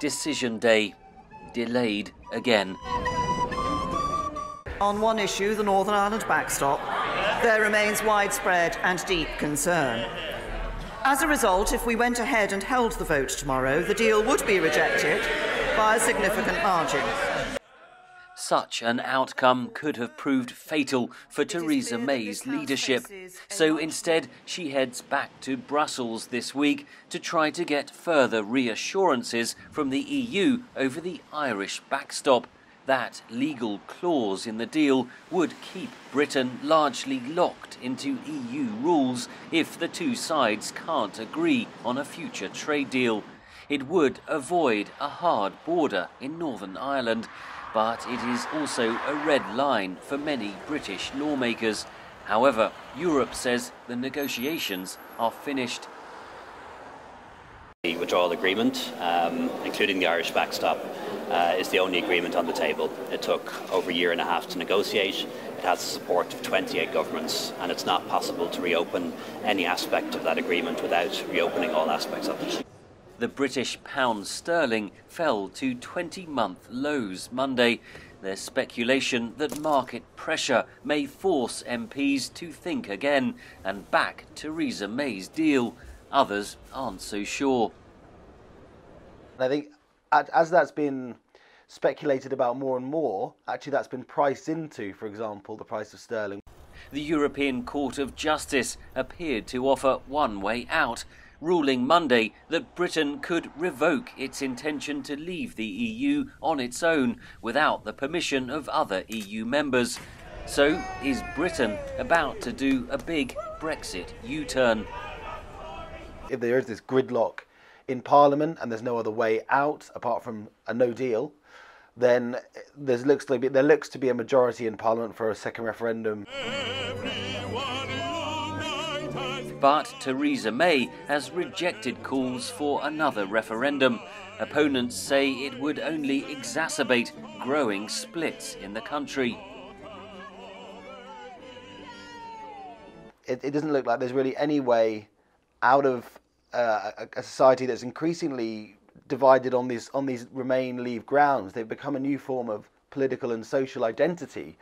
Decision day delayed again. On one issue, the Northern Ireland backstop, there remains widespread and deep concern. As a result, if we went ahead and held the vote tomorrow, the deal would be rejected by a significant margin. Such an outcome could have proved fatal for Theresa May's leadership. So instead, she heads back to Brussels this week to try to get further reassurances from the EU over the Irish backstop. That legal clause in the deal would keep Britain largely locked into EU rules if the two sides can't agree on a future trade deal. It would avoid a hard border in Northern Ireland, but it is also a red line for many British lawmakers. However, Europe says the negotiations are finished. The withdrawal agreement, including the Irish backstop, is the only agreement on the table. It took over a year and a half to negotiate. It has the support of 28 governments, and it's not possible to reopen any aspect of that agreement without reopening all aspects of it. The British pound sterling fell to 20-month lows Monday. There's speculation that market pressure may force MPs to think again and back Theresa May's deal. Others aren't so sure. I think as that's been speculated about more and more, actually that's been priced into, for example, the price of sterling. The European Court of Justice appeared to offer one way out, ruling Monday that Britain could revoke its intention to leave the EU on its own without the permission of other EU members. So is Britain about to do a big Brexit U-turn? If there is this gridlock in Parliament and there's no other way out apart from a no deal, then there looks to be a majority in Parliament for a second referendum. But Theresa May has rejected calls for another referendum. Opponents say it would only exacerbate growing splits in the country. It doesn't look like there's really any way out of a society that's increasingly divided on these Remain Leave grounds. They've become a new form of political and social identity.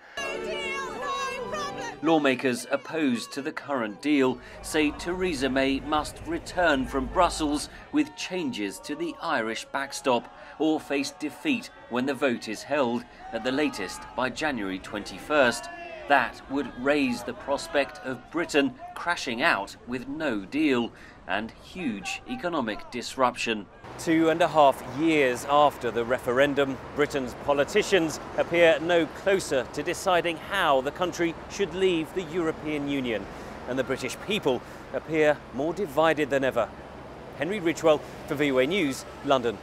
Lawmakers opposed to the current deal say Theresa May must return from Brussels with changes to the Irish backstop or face defeat when the vote is held, at the latest by January 21st. That would raise the prospect of Britain crashing out with no deal and huge economic disruption. 2.5 years after the referendum, Britain's politicians appear no closer to deciding how the country should leave the European Union, and the British people appear more divided than ever. Henry Ridgwell for VOA News, London.